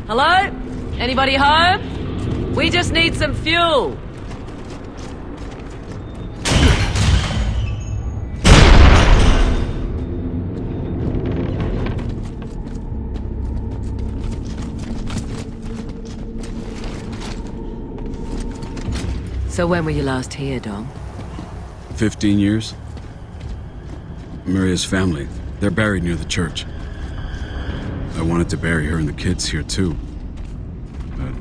Hello? Anybody home? We just need some fuel. So when were you last here, Dom? 15 years. Maria's family, they're buried near the church. I wanted to bury her and the kids here too. But...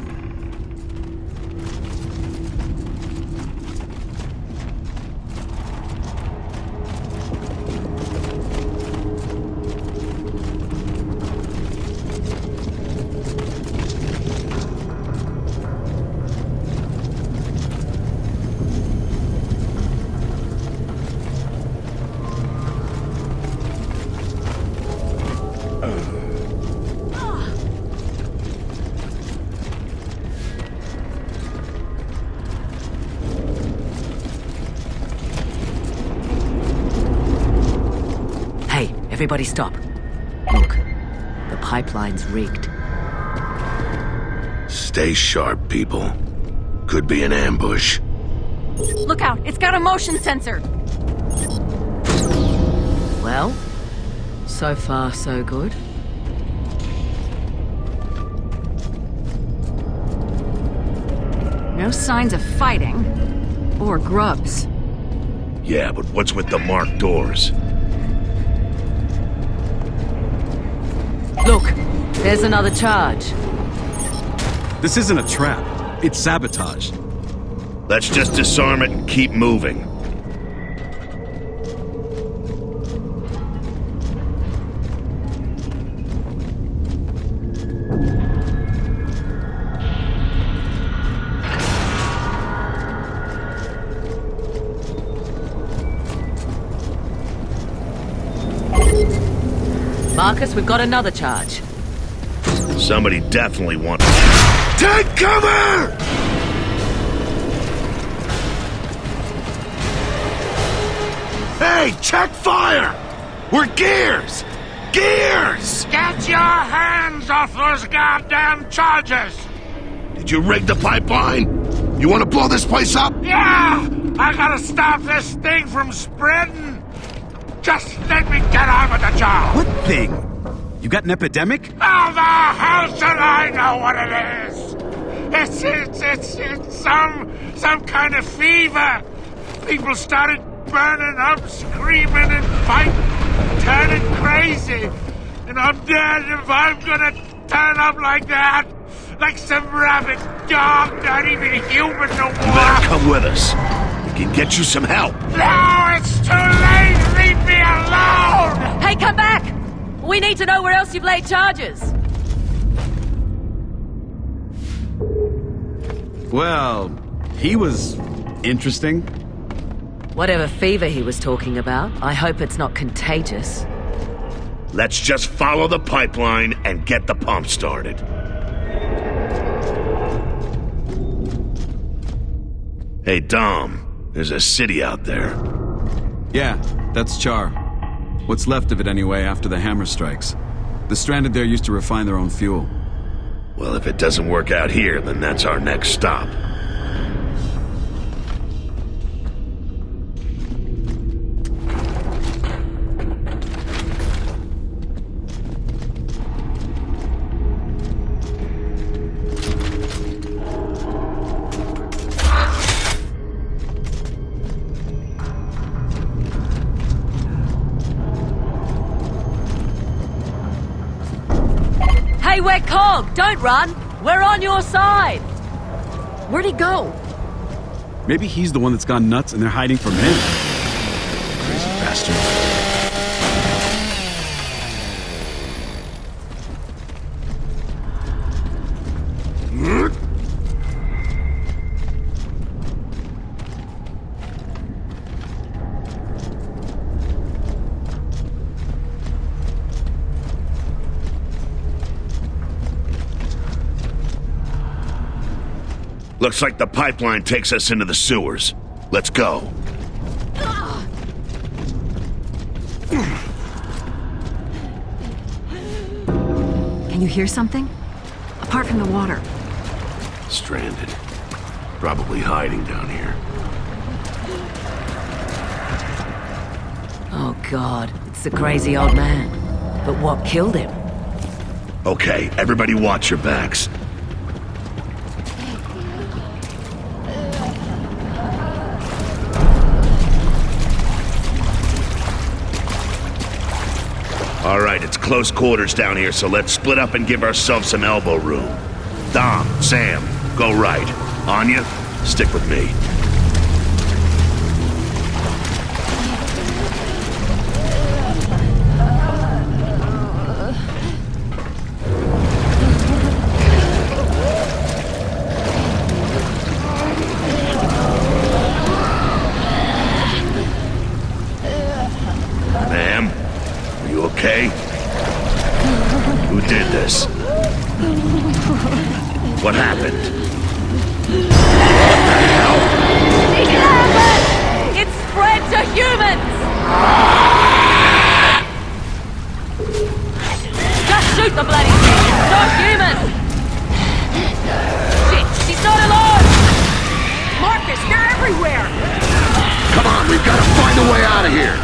Everybody stop. Look, the pipeline's rigged. Stay sharp, people. Could be an ambush. Look out, it's got a motion sensor. Well, so far so good. No signs of fighting. Or grubs. Yeah, but what's with the marked doors? Look, there's another charge. This isn't a trap. It's sabotage. Let's just disarm it and keep moving. Marcus, we've got another charge. Somebody definitely wants... Take cover! Hey, check fire! We're gears! Gears! Get your hands off those goddamn charges! Did you rig the pipeline? You want to blow this place up? Yeah! I gotta stop this thing from spreading! Just let me get on with the job! What thing? You got an epidemic? How the hell should I know what it is? It's some kind of fever. People started burning up, screaming and fighting, turning crazy. And I'm dead if I'm gonna turn up like that. Like some rabid dog, not even human no more. You better come with us. We can get you some help. No, it's too late! Leave me alone! Hey, come back! We need to know where else you've laid charges. Well, he was interesting. Whatever fever he was talking about, I hope it's not contagious. Let's just follow the pipeline and get the pump started. Hey, Dom, there's a city out there. Yeah, that's Char. What's left of it anyway after the hammer strikes. The stranded there used to refine their own fuel. Well, if it doesn't work out here, then that's our next stop. Hey, we're Cog! Don't run! We're on your side! Where'd he go? Maybe he's the one that's gone nuts and they're hiding from him. Crazy bastard. Looks like the pipeline takes us into the sewers. Let's go. Can you hear something? A apart from the water? Stranded. Probably hiding down here. Oh God, it's the crazy old man. But what killed him? Okay, everybody watch your backs. All right, it's close quarters down here, so let's split up and give ourselves some elbow room. Dom, Sam, go right. Anya, stick with me. Ma'am, are you okay? Who did this? What happened? It spread to humans! Just shoot the bloody thing! It's not human! Shit, she's not alive! Marcus, they're everywhere! Come on, we've got to find a way out of here!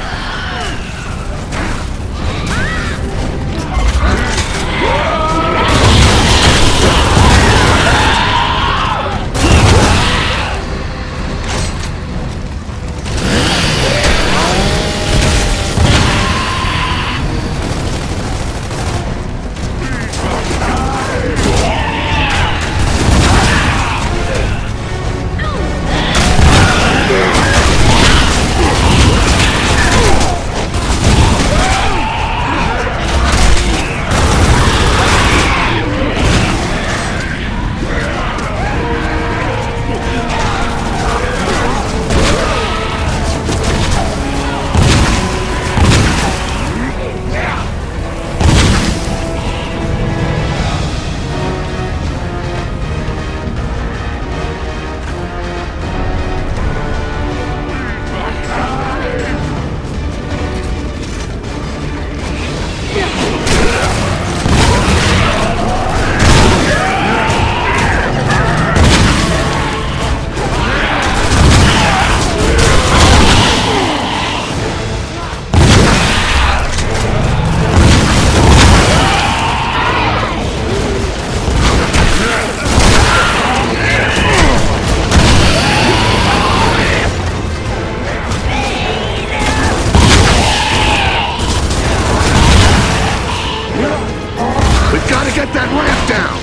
Get that ramp down!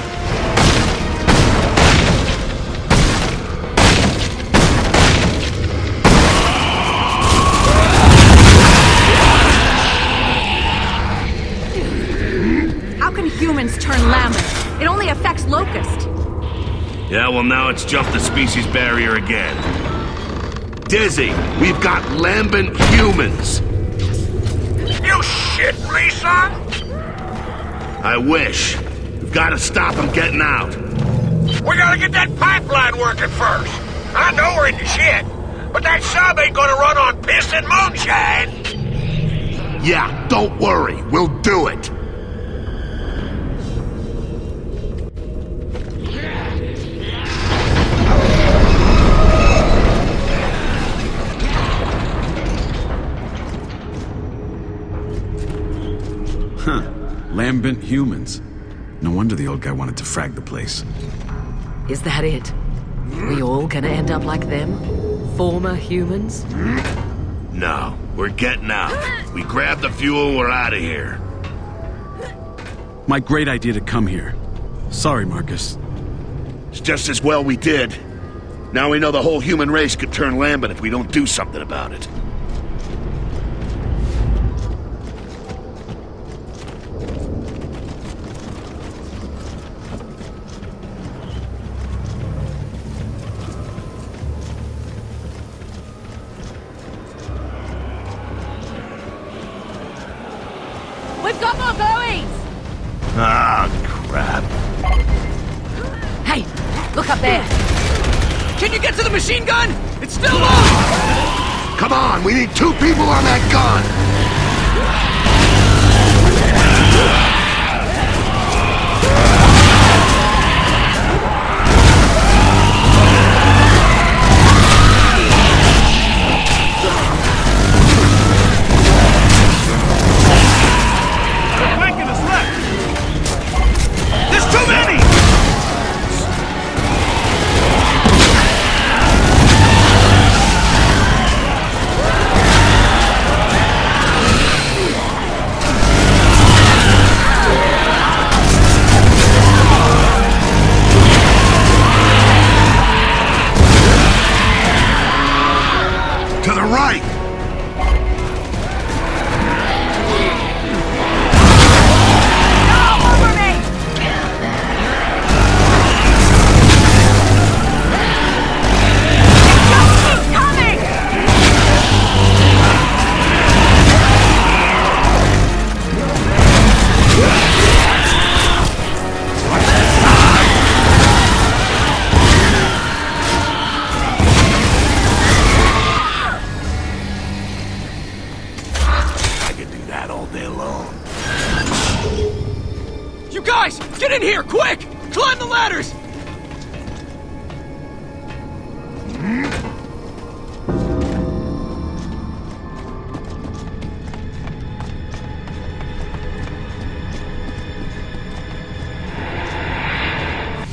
How can humans turn lambent? It only affects Locust. Yeah, well now it's jumped the species barrier again. Dizzy, we've got lambent humans! You shit me, son? I wish. We've got to stop them getting out. We gotta get that pipeline working first. I know we're in the shit, but that sub ain't gonna run on piss and moonshine. Yeah, don't worry. We'll do it. Lambent humans. No wonder the old guy wanted to frag the place. Is that it? We all gonna end up like them? Former humans? No, we're getting out. We grab the fuel, we're out of here. My great idea to come here. Sorry, Marcus. It's just as well we did. Now we know the whole human race could turn lambent if we don't do something about it. We've got more buoys! Ah, crap. Hey, look up there! Can you get to the machine gun? It's still on! Come on, we need 2 people on that gun! Guys, get in here, quick! Climb the ladders!